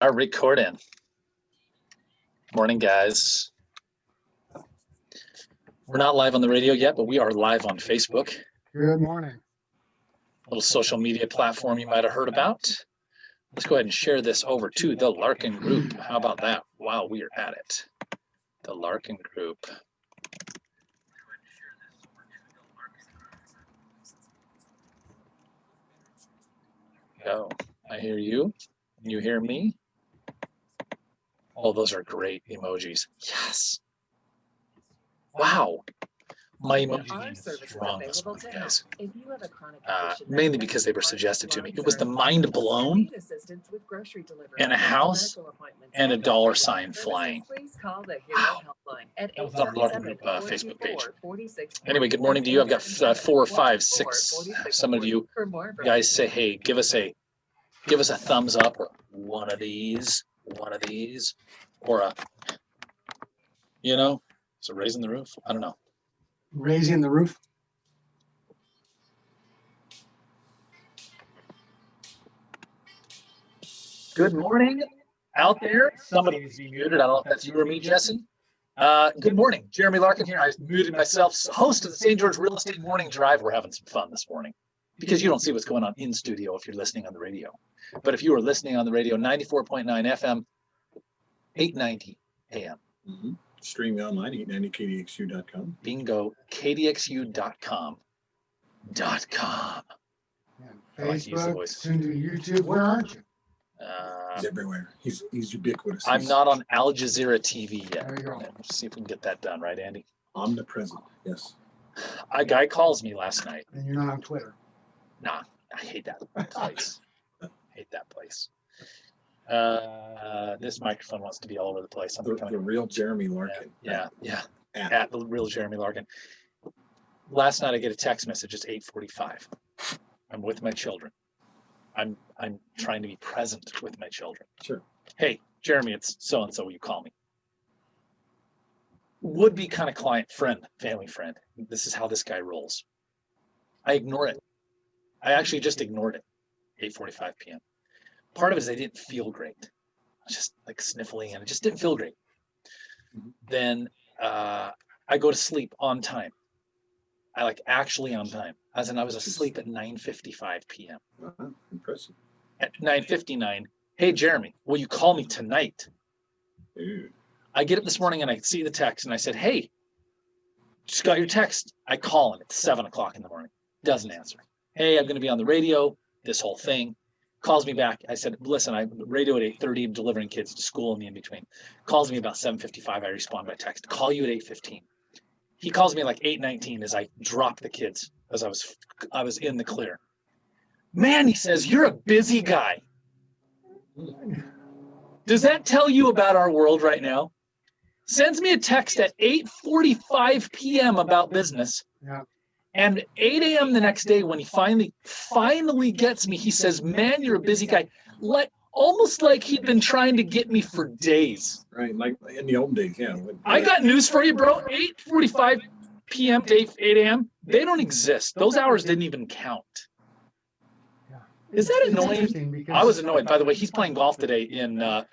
Are recording. Morning, guys. We're not live on the radio yet, but we are live on Facebook. Good morning. A little social media platform you might have heard about. Let's go ahead and share this over to the Larkin group. How about that? While we are at it. The Larkin group. Go. I hear you. You hear me? Oh, those are great emojis. Yes. Wow. My emoji game is strong this morning, guys. Mainly because they were suggested to me. It was the mind blown and a house and a dollar sign flying. Wow. That was on the Larkin Group Facebook page. Anyway, good morning to you. I've got 4, 5, 6. Some of you guys say, hey, give us a thumbs up or one of these, or a, so raising the roof. I don't know. Raising the roof. Good morning out there. Somebody needs to be muted. I don't know if that's you or me, Jesse. Good morning. Jeremy Larkin here. I muted myself. Host of the St. George Real Estate Morning Drive. We're having some fun this morning because you don't see what's going on in studio if you're listening on the radio. But if you are listening on the radio, 94.9 FM, 890 AM. Mm-hmm. Streaming online, 890kdxu.com. Bingo, kdxu.com. Facebook, soon to YouTube. Where aren't you? He's everywhere. He's ubiquitous. I'm not on Al Jazeera TV yet. There you go. Let's see if we can get that done, right, Andy? Omnipresent, yes. A guy calls me last night. And you're not on Twitter. Nah, I hate that place. This microphone wants to be all over the place. The real Jeremy Larkin. Yeah. At the real Jeremy Larkin. Last night I get a text message. It's 8:45. I'm with my children. I'm trying to be present with my children. Sure. Hey, Jeremy, it's so and so. You call me. Would be kind of client friend, family friend. This is how this guy rolls. I ignore it. I actually just ignored it. 8:45 p.m. Part of it is I didn't feel great. I was just like sniffling and it just didn't feel great. Mm-hmm. Then I go to sleep on time. I actually on time. As in I was asleep at 9:55 p.m. Impressive. At 9:59, hey, Jeremy, will you call me tonight? Dude. I get up this morning and I see the text and I said, hey, just got your text. I call him at 7 o'clock in the morning. Doesn't answer. Hey, I'm going to be on the radio, this whole thing. Calls me back. I said, listen, I'm radio at 8:30. I'm delivering kids to school and the in between. Calls me about 7:55. I respond by text. Call you at 8:15. He calls me like 8:19 as I drop the kids as I was in the clear. Man, he says, you're a busy guy. Does that tell you about our world right now? Sends me a text at 8:45 p.m. about business. Yeah. And 8 a.m. the next day, when he finally gets me, he says, man, you're a busy guy. Almost like he'd been trying to get me for days. Right, like in the old days, yeah. I got news for you, bro. 8:45 p.m. to 8 a.m., they don't exist. Those hours didn't even count. Yeah. Is that annoying? I was annoyed. By the way, he's playing golf today in at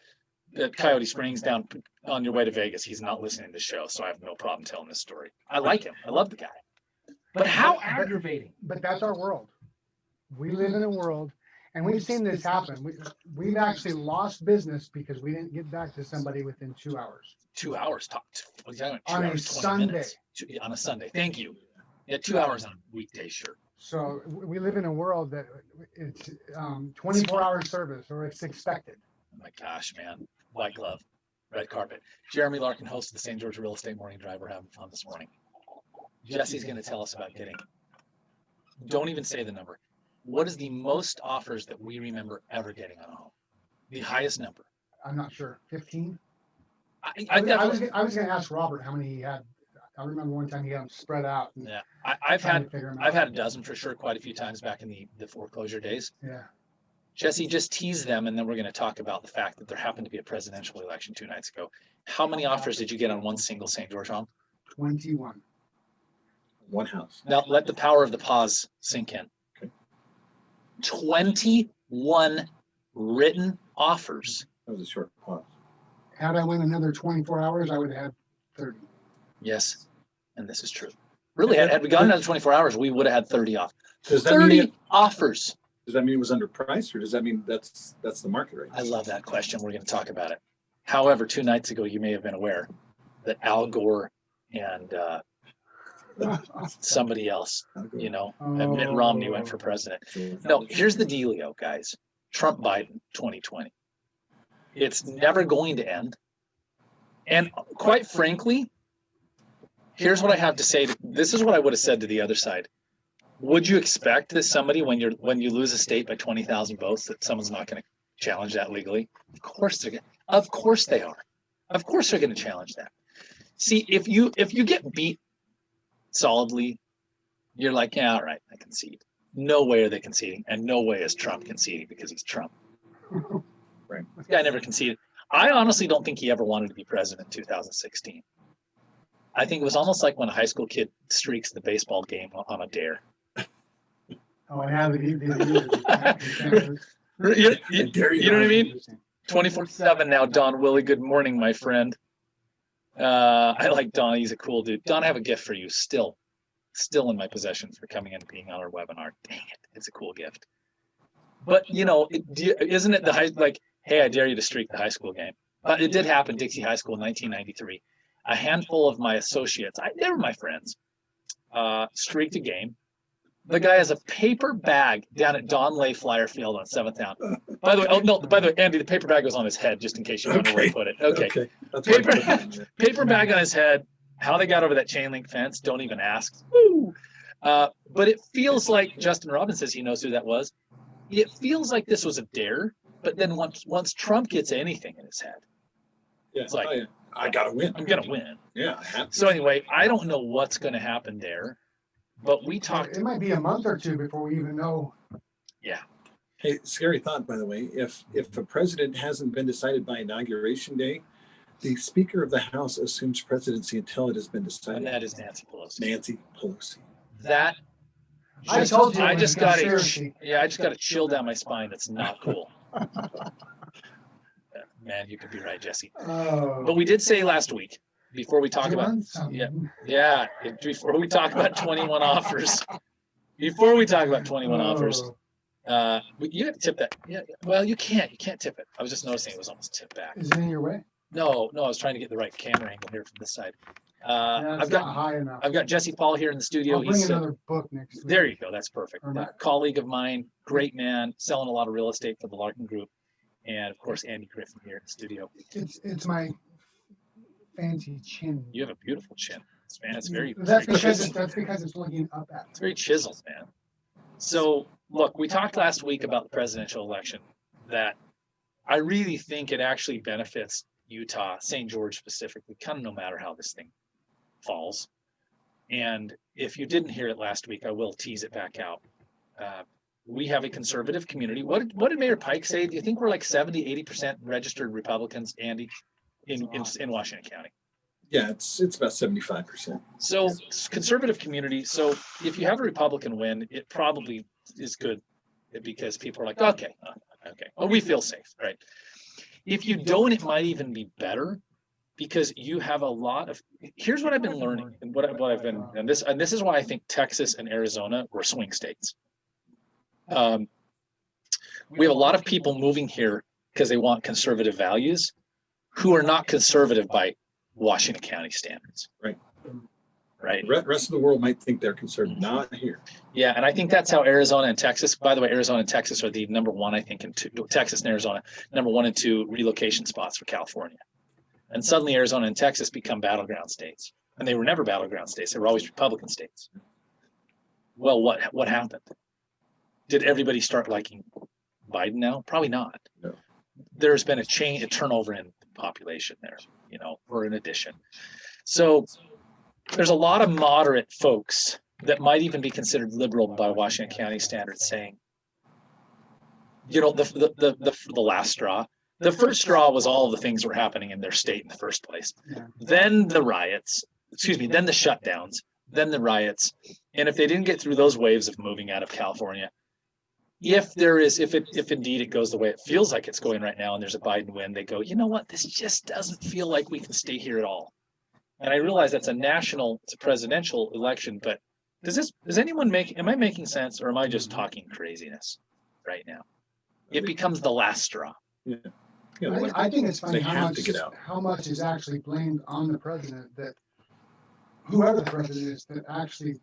Coyote Springs down on your way to Vegas. He's not listening to the show, so I have no problem telling this story. I like him. I love the guy. But how aggravating. But that's our world. We live in a world, and we've seen this happen. We've actually lost business because we didn't get back to somebody within 2 hours. 2 hours talked. On a Sunday. On a Sunday. Thank you. Yeah, 2 hours on a weekday, sure. So we live in a world that it's 24-hour service, or it's expected. Oh my gosh, man. White glove, red carpet. Jeremy Larkin, host of the St. George Real Estate Morning Drive. We're having fun this morning. Jesse's going to tell us about getting. Don't even say the number. What is the most offers that we remember ever getting on a home? The highest number? I'm not sure. 15? I was going to ask Robert how many he had. I remember one time he had them spread out. Yeah, I've had a dozen for sure, quite a few times back in the foreclosure days. Yeah. Jesse, just tease them, and then we're going to talk about the fact that there happened to be a presidential election 2 nights ago. How many offers did you get on one single St. George home? 21. One house. Now let the power of the pause sink in. Okay. 21 written offers That was a short pause. Had I went another 24 hours, I would have had 30. Yes, and this is true. Really, had we gone another 24 hours, we would have had 30 off. Does that 30 mean offers. Does that mean it was underpriced, or does that mean that's the market right I now? love that question. We're going to talk about it. However, 2 nights ago, you may have been aware that Al Gore and somebody else, you know, Mitt Romney went for president. No, here's the dealio, guys. Trump Biden 2020. It's never going to end. And quite frankly, here's what I have to say. This is what I would have said to the other side. Would you expect that somebody, when you lose a state by 20,000 votes, that someone's not going to challenge that legally? Of course they're going. Of course they are. Of course they're going to challenge that. See, if you get beat solidly, you're like, yeah, all right, I concede. No way are they conceding, and no way is Trump conceding because he's Trump. Right. This guy never conceded. I honestly don't think he ever wanted to be president in 2016. I think it was almost like when a high school kid streaks the baseball game on a dare. Oh, and how You know what I mean? 24/7 now, Don Willie. Good morning, my friend. I like Don. He's a cool dude. Don, I have a gift for you. Still in my possession for coming and being on our webinar. Dang it, it's a cool gift. But you know, isn't it hey, I dare you to streak the high school game? But it did happen, Dixie High School in 1993. A handful of my associates, they were my friends, streaked a game. The guy has a paper bag down at Don Lay Flyer Field on 7th Down. By the way, Andy, the paper bag was on his head, just in case you wonder where he put it. Okay. That's Paper bag on his head. How they got over that chain link fence, don't even ask. Woo! But it feels like Justin Robbins says he knows who that was. It feels like this was a dare, but then once Trump gets anything in his head, it's like, I gotta win. I'm gonna win. Yeah, I have to. So anyway, I don't know what's gonna happen there, but we talked. It might be a month or two before we even know. Yeah. Hey, scary thought, by the way. If a president hasn't been decided by Inauguration Day, the Speaker of the House assumes presidency until it has been decided. And that is Nancy Pelosi. Nancy Pelosi. That. I told you. I just got conspiracy. I just got a chill down my spine. That's not cool. Man, you could be right, Jesse. Oh. But we did say last week, before we talk about, before we talk about 21 offers, you have to tip that. Yeah. Well, you can't tip it. I was just noticing it was almost tipped back. Is it in your way? No, I was trying to get the right camera angle here from this side. Yeah, I've not high enough. got Jesse Paul here in the studio. I'll bring another book next week. There you go. That's perfect. Or not. Colleague of mine, great man, selling a lot of real estate for the Larkin Group. And of course, Andy Griffin here in the studio. It's my fancy chin. You have a beautiful chin. It's very, That's very because chiseled. it's looking up at. It's very chiseled, man. So look, we talked last week about the presidential election, that I really think it actually benefits Utah, St. George specifically, kind of no matter how this thing falls. And if you didn't hear it last week, I will tease it back out. We have a conservative community. What did Mayor Pike say? Do you think we're like 70, 80% registered Republicans, Andy, in Washington County? Yeah, it's about 75%. So conservative community. So if you have a Republican win, it probably is good because people are like, okay, well, we feel safe, right? If you don't, it might even be better because you have a lot of. Here's what I've been learning, and what I've been, and this is why I think Texas and Arizona were swing states. We have a lot of people moving here because they want conservative values, who are not conservative by Washington County standards. Right. The rest of the world might think they're conservative, not here. Yeah, and I think that's how Arizona and Texas. By the way, Arizona and Texas are the number one, I think, Texas and Arizona, number 1 and 2 relocation spots for California. And suddenly Arizona and Texas become battleground states. And they were never battleground states. They were always Republican states. Well, what happened? Did everybody start liking Biden now? Probably not. No. There's been a turnover in population there, or an addition. So there's a lot of moderate folks that might even be considered liberal by Washington County standards saying, the last straw. The first straw was all the things that were happening in their state in the first place. Yeah. Then the riots, then the shutdowns, then the riots. And if they didn't get through those waves of moving out of California, if there is, if indeed it goes the way it feels like it's going right now, and there's a Biden win, they go, you know what, this just doesn't feel like we can stay here at all. And I realize that's it's a presidential election, but does anyone am I making sense, or am I just talking craziness right now? It becomes the last straw. Yeah. I think it's funny They have to get out. how much is actually blamed on the president, that whoever the president is, that actually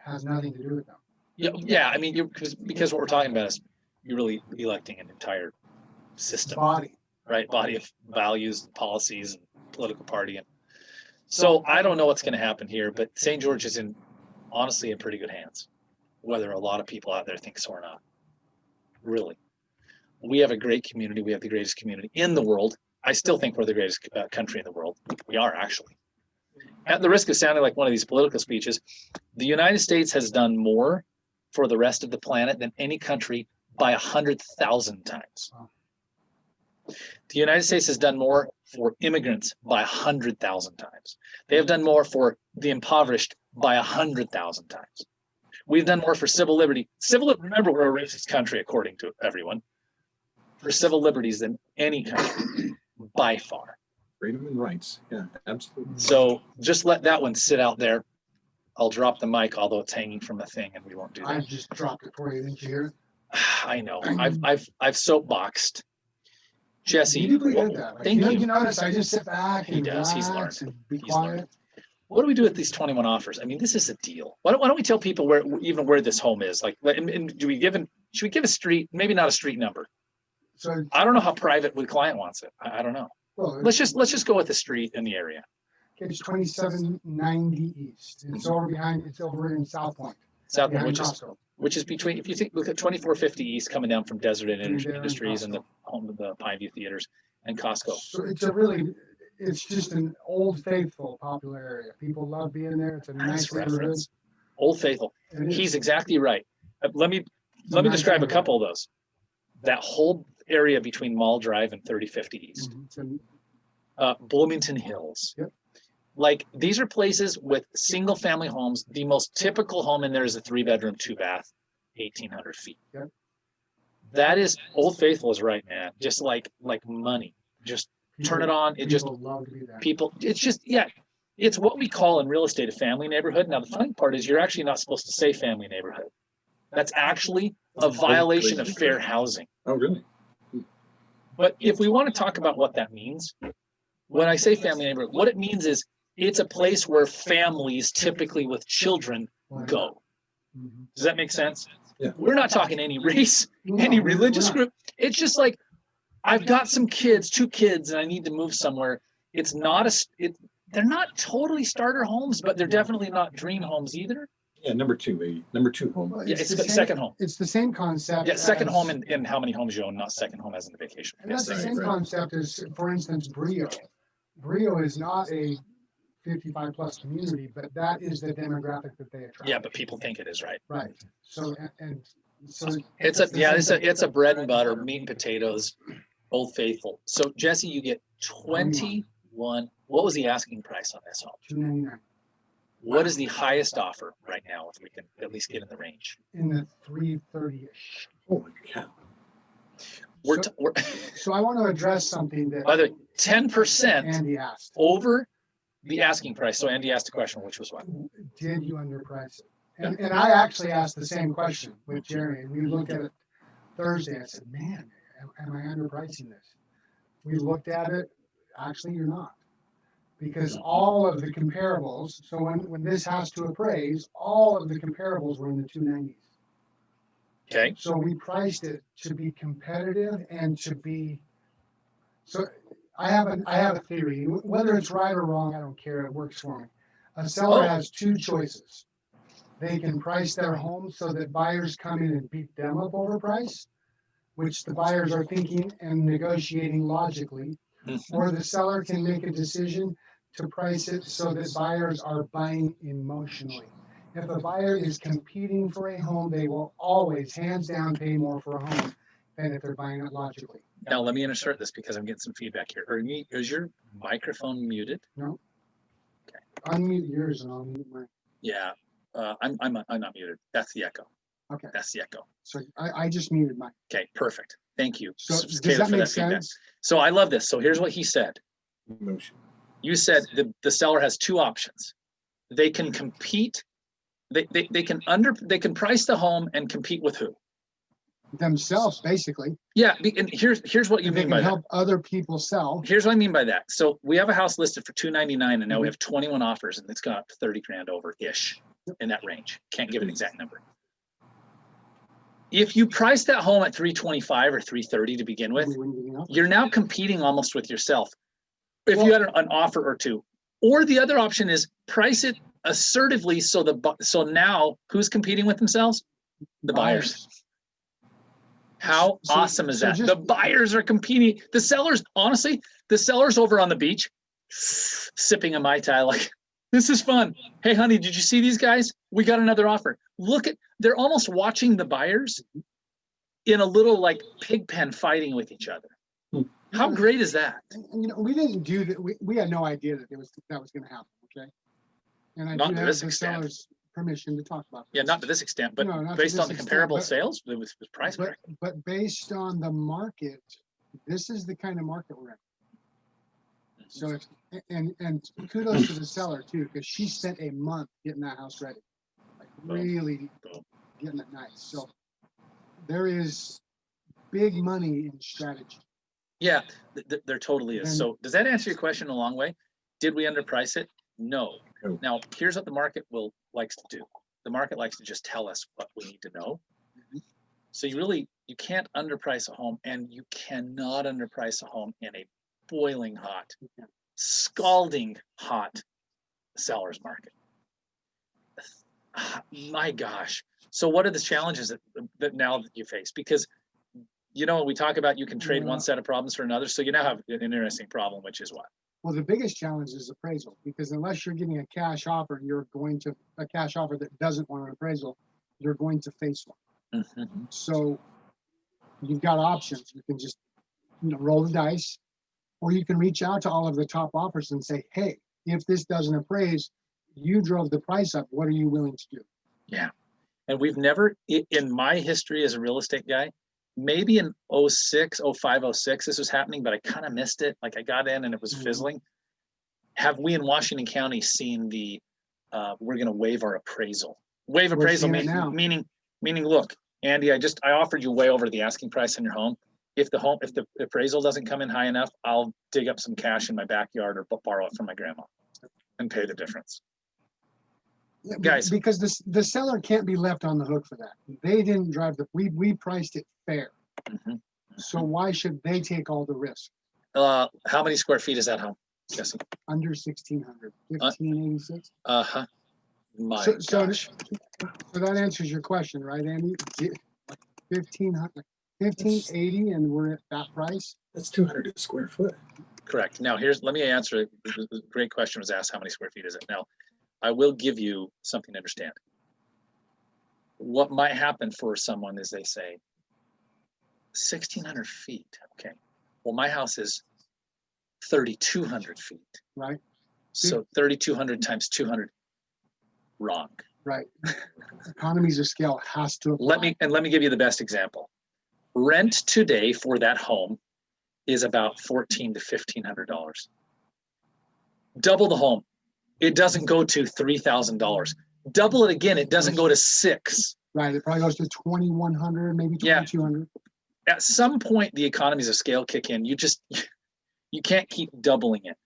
has nothing to do with them. Yeah. I mean, because what we're talking about is you're really electing an entire system, Body. right? Body of values, policies, and political party. And so I don't know what's going to happen here, but St. George is honestly in pretty good hands, whether a lot of people out there think so or not. Really. We have a great community. We have the greatest community in the world. I still think we're the greatest country in the world. We are, actually. At the risk of sounding like one of these political speeches, the United States has done more for the rest of the planet than any country by 100,000 times. Wow. The United States has done more for immigrants by 100,000 times. They have done more for the impoverished by 100,000 times. We've done more for civil liberty. Remember, we're a racist country, according to everyone, for civil liberties than any country by far. Freedom and rights. Yeah, absolutely. So just let that one sit out there. I'll drop the mic, although it's hanging from the thing, and we won't do that. I just dropped it for you. Didn't you hear it? I know. I've soapboxed. Jesse, You do pretty good at that. thank you. You notice I just sit back and He does. He's relax learned. and be He's learned. quiet. What do we do with these 21 offers? I mean, this is a deal. Why don't we tell people where this home is? Like, and should we give a street? Maybe not a street number. So I don't know how private the client wants it. I don't know. well, Let's just go with the street and the area. it's 2790 East. It's over in South Point. South, behind which is Costco. which is between, if you look at 2450 East coming down from Desert and There and Industries and the Costco. home of the Pineview Theaters and Costco. So it's just an old faithful popular area. People love being there. It's a nice neighborhood. Reference. Old Faithful. It is. He's exactly right. Let me It's a nice describe a neighborhood. couple of those. That whole area between Mall Drive and 3050 East. Mhm. It's Bloomington Hills. Yep. Like, these are places with single family homes. The most typical home in there is a 3-bedroom, 2-bath, 1,800 feet. Yep. That is, Old Faithful is right, man. Just like money. Just turn it on. It just, people love to be there. people, it's just, yeah. It's what we call in real estate a family neighborhood. Now, the funny part is you're actually not supposed to say family neighborhood. That's actually a violation of fair housing. Oh, really? But if we want to talk about what that means, when I say family neighborhood, what it means is it's a place where families, typically with children, go. Mhm. Does that make sense? Yeah. We're not talking any race, No, any we're religious not. group. It's just like, I've got some kids, 2 kids, and I need to move somewhere. It's not they're not totally starter homes, but they're definitely not dream homes either. Yeah, number 2, maybe. Number 2 home. Well, Yeah, it's the the same- second home. It's the same concept. Yeah, second as- home in how many homes you own, not second home as in the vacation. And that's the Yes, same right. concept as, for instance, Brio. Brio is not a 55 plus community, but that is the demographic that they attract. yeah, but people think it is, right? Right. So, and so. It's a bread and butter, meat and potatoes, Old Faithful. So Jesse, you get 21. What was the asking price on this home? 299 What is the highest offer right now, if we can at least get in the range? in the 330-ish. Holy cow. We're So I want to address something that by the way, 10% Andy asked. over the asking price. So Andy asked a question, which was what? Did you underprice it? And I actually asked the same question with Jerry, and we looked at it Thursday. I said, man, am I underpricing this? We looked at it. Actually, you're not. Because all of the comparables, so when this has to appraise, all of the comparables were in the 290s. Okay. So we priced it to be competitive and to be, so I have a theory, whether it's right or wrong, I don't care, it works for me. A seller has 2 choices. They can price their home so that buyers come in and beat them up over price, which the buyers are thinking and negotiating logically, or the seller can make a decision to price it so that buyers are buying emotionally. If a buyer is competing for a home, they will always, hands down, pay more for a home than if they're buying it logically. Now let me insert this because I'm getting some feedback here. Is your microphone muted? Unmute yours and I'll mute mine. Yeah. I'm not muted. That's the echo. Okay. That's the echo. So I just muted mine. Okay, perfect. Thank you. So does Caleb, that for make feedback. sense? So I love this. So here's what he said. Motion. You said the seller has two options. They can compete. They can price the home and compete with who? Themselves, basically. Yeah, and here's what you And they mean can by that. help other people sell. Here's what I mean by that. So we have a house listed for $299, and now we Mhm. have 21 offers, and it's got 30 grand over ish in that range. Can't give an exact number. If you price that home at 325 or 330 to begin with, We wouldn't give you an offer. you're now competing almost with yourself. If you had an offer or two, or the other option is price it assertively. So now who's competing with themselves? The buyers. How awesome is that? The buyers are competing. The sellers, honestly, the sellers over on the beach, sipping a Mai Tai like, this is fun. Hey, honey, did you see these guys? We got another offer. They're almost watching the buyers in a little like pig pen fighting with each other. How great is that? And, we didn't do that. We had no idea that was going to happen. Okay. And I do have the seller's permission to talk about this. Yeah, not to this extent, but based on the comparable sales, it was price. But based on the market, this is the kind of market we're in. So, and kudos to the seller too, because she spent a month getting that house ready, like really getting it nice. So there is big money in strategy. Yeah, there totally is. So does that answer your question in a long way? Did we underprice it? No. Now, here's what the market likes to do. The market likes to just tell us what we need to know. So you can't underprice a home, and you cannot underprice a home in a boiling hot, scalding hot seller's market. My gosh. So what are the challenges that now you face? Because we talk about you can trade one set of problems for another. So you now have an interesting problem, which is what? Well, the biggest challenge is appraisal, because unless you're getting a cash offer, a cash offer that doesn't want an appraisal, you're going to face one. Mm-hmm. So you've got options. You can just, roll the dice, or you can reach out to all of the top offers and say, hey, if this doesn't appraise, you drove the price up. What are you willing to do? Yeah. And we've never, in my history as a real estate guy, maybe in 06, 05, 06, this was happening, but I kind of missed it. Like I got in and it was fizzling. Have we in Washington County seen we're going to waive our appraisal? Waive appraisal meaning, look, Andy, I offered you way over the asking price on your home. If the appraisal doesn't come in high enough, I'll dig up some cash in my backyard or borrow it from my grandma and pay the difference. Yeah, guys, because the seller can't be left on the hook for that. They didn't drive we priced it fair. Mm-hmm. So why should they take all the risk? How many square feet is that home? Jesse? Under 1,600, 1,586. My so gosh. So that answers your question, right, Andy? 1,500, 1,580, and we're at that price. That's 200 a square foot. Correct. Now let me answer. The great question was asked, how many square feet is it? Now, I will give you something to understand. What might happen for someone is they say, 1,600 feet. Okay. Well, my house is 3,200 feet. Right. So 3,200 times 200. Wrong. Right. Economies of scale has to apply. Let me give you the best example. Rent today for that home is about $1,400 to $1,500. Double the home. It doesn't go to $3,000. Double it again, it doesn't go to $6,000. Right, it probably goes to 2,100, maybe 2,200. Yeah. At some point, the economies of scale kick in. You can't keep doubling it.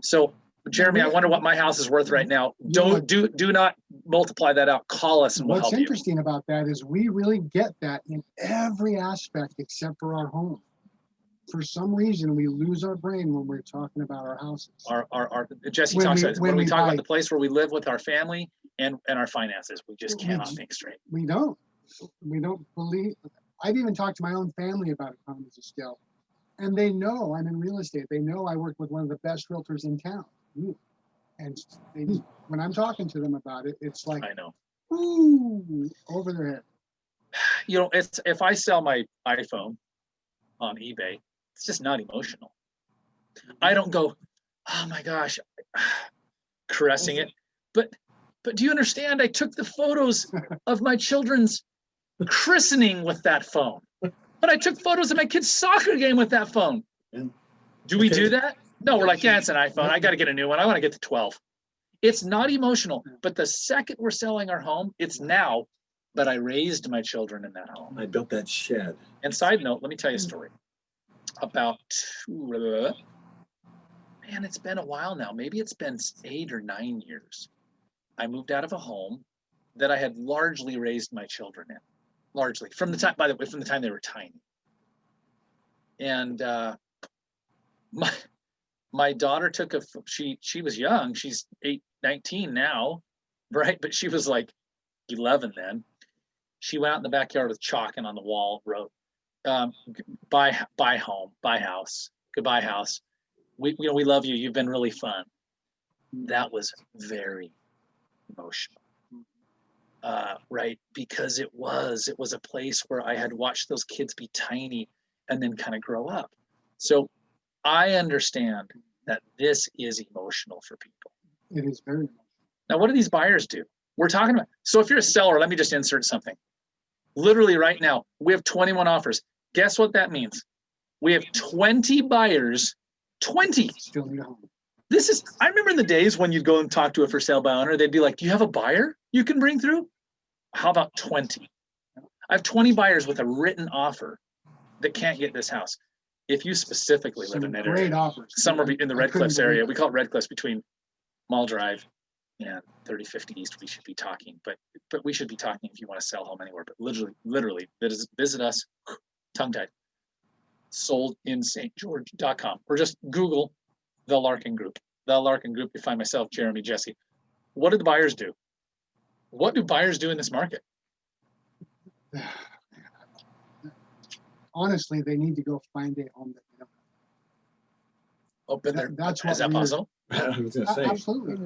So, Jeremy, I wonder what my house is worth right now. Do not multiply that out. Call us and we'll help you. What's interesting about that is we really get that in every aspect except for our home. For some reason, we lose our brain when we're talking about our houses. Jesse talks about when we talk about the place where we live with our family and our finances. We just cannot think straight. We don't believe. I've even talked to my own family about economies of scale, and they know I'm in real estate. They know I work with one of the best realtors in town. And when I'm talking to them about it, it's like, I know, ooh, over their head. It's if I sell my iPhone on eBay, it's just not emotional. I don't go, oh my gosh, caressing it. But do you understand? I took the photos of my children's christening with that phone. But I took photos of my kid's soccer game with that phone. Do we do that? No, we're like, yeah, it's an iPhone. I got to get a new one. I want to get the 12. It's not emotional. But the second we're selling our home, it's now. But I raised my children in that home. I built that shed. And side note, let me tell you a story. About it's been a while now. Maybe it's been 8 or 9 years. I moved out of a home that I had largely raised my children in. Largely. From the time, by the way, from the time they were tiny. And my daughter took she was young. She's 19 now, right? But she was like 11 then. She went out in the backyard with chalk and on the wall wrote, buy home, buy house, goodbye house. We love you. You've been really fun. That was very emotional. Right? Because it was a place where I had watched those kids be tiny and then kind of grow up. So I understand that this is emotional for people. It is very emotional. Now, what do these buyers do? We're talking about, so if you're a seller, let me just insert something. Literally right now, we have 21 offers. Guess what that means? We have 20 buyers, 20. Still need a home. I remember in the days when you'd go and talk to a for sale by owner, they'd be like, do you have a buyer you can bring through? How about 20? I have 20 buyers with a written offer that can't get this house. If you specifically live in that area, great offers. somewhere in the Red Cliffs area, we call it Red Cliffs between Mall Drive and 3050 East, we should be talking, but we should be talking if you want to sell home anywhere, but literally visit us, tongue-tied, soldinstgeorge.com, or just Google the Larkin Group. The Larkin Group, you find myself, Jeremy, Jesse. What do the buyers do? What do buyers do in this market? Honestly, they need to go find a home that they don't have. Oh, but That's what is that possible? I was going to say. Absolutely.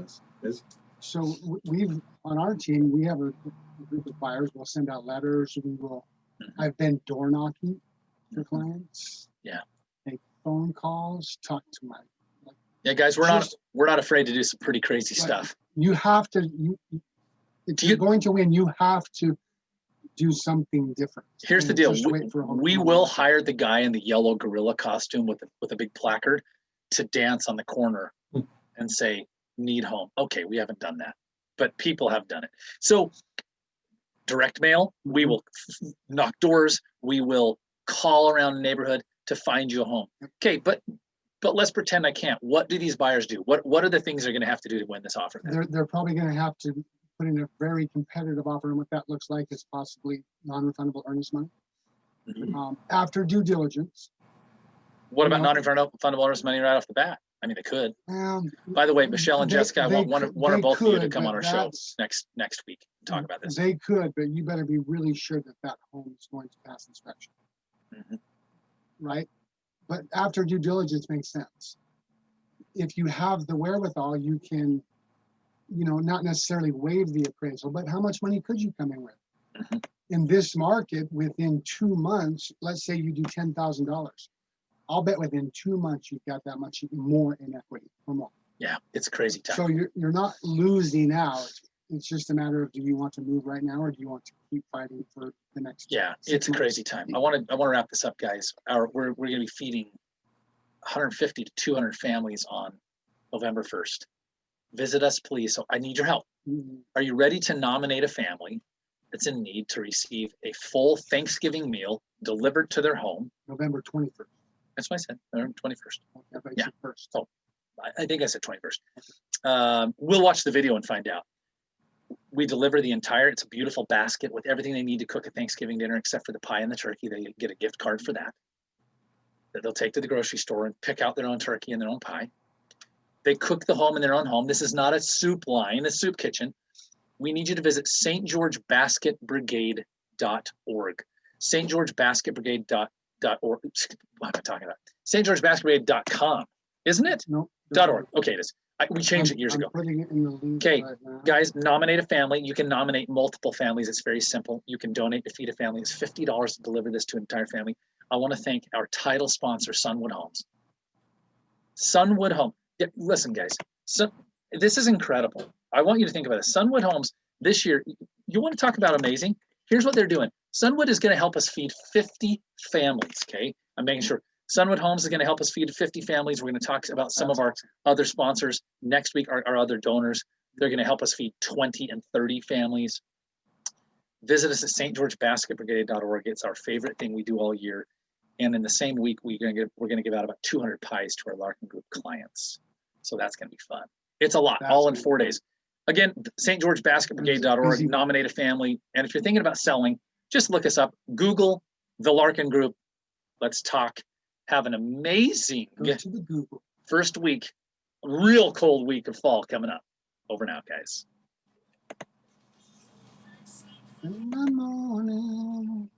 So we've, on our team, we have a group of buyers. We'll send out letters. I've been door knocking for clients. Yeah. Make phone calls, talk to my. Yeah, guys, we're not afraid to do some pretty crazy stuff. You have to, if you're going to win, you have to do something different. Here's the deal. We will hire the guy in the yellow gorilla costume with a big placard to dance on the corner and say, need home. Okay, we haven't done that, but people have done it. So direct mail, we will knock doors, we will call around the neighborhood to find you a home. Okay, but let's pretend I can't. What do these buyers do? What are the things they're going to have to do to win this offer? They're probably going to have to put in a very competitive offer, and what that looks like is possibly non-refundable earnest money. After due diligence. What about non-refundable earnest money right off the bat? I mean, they could. By the way, Michelle and Jessica, I want one or both of you to come on our show next week and talk about this. They could, but you better be really sure that home is going to pass inspection. Right? But after due diligence makes sense. If you have the wherewithal, you can, not necessarily waive the appraisal, but how much money could you come in with? In this market, within 2 months, let's say you do $10,000. I'll bet within 2 months you've got that much more in equity or more. Yeah, it's a crazy time. So you're not losing out. It's just a matter of, do you want to move right now, or do you want to keep fighting for the next? Yeah, it's a crazy time. I want to wrap this up, guys. We're going to be feeding 150 to 200 families on November 1st. Visit us, please. So I need your help. Are you ready to nominate a family that's in need to receive a full Thanksgiving meal delivered to their home? November 21st. That's what I said. November 21st. Yeah. First. Oh, I think I said 21st. We'll watch the video and find out. We deliver it's a beautiful basket with everything they need to cook a Thanksgiving dinner, except for the pie and the turkey. They get a gift card for that they'll take to the grocery store and pick out their own turkey and their own pie. They cook the home in their own home. This is not a soup line, a soup kitchen. We need you to visit stgeorgebasketbrigade.org. stgeorgebasketbrigade.org. What am I talking about? stgeorgebasketbrigade.com, isn't it? No. .org. Okay, it is. We changed it years ago. Putting it in the link okay, right now. Guys, nominate a family. You can nominate multiple families. It's very simple. You can donate to feed a family. It's $50 to deliver this to an entire family. I want to thank our title sponsor, Sunwood Homes. Sunwood Home. Yeah, listen, guys. This is incredible. I want you to think about this. Sunwood Homes this year. You want to talk about amazing? Here's what they're doing. Sunwood is going to help us feed 50 families, okay? I'm making sure. Sunwood Homes is going to help us feed 50 families. We're going to talk about some of our other sponsors next week, our other donors. They're going to help us feed 20 and 30 families. Visit us at stgeorgebasketbrigade.org. It's our favorite thing we do all year. And in the same week, we're going to give out about 200 pies to our Larkin Group clients. So that's going to be fun. It's a lot, all in 4 days. Again, stgeorgebasketbrigade.org, nominate a family. And if you're thinking about selling, just look us up. Google the Larkin Group. Let's talk. Have an amazing first week, real cold week of fall coming up. Over now, guys. In the morning.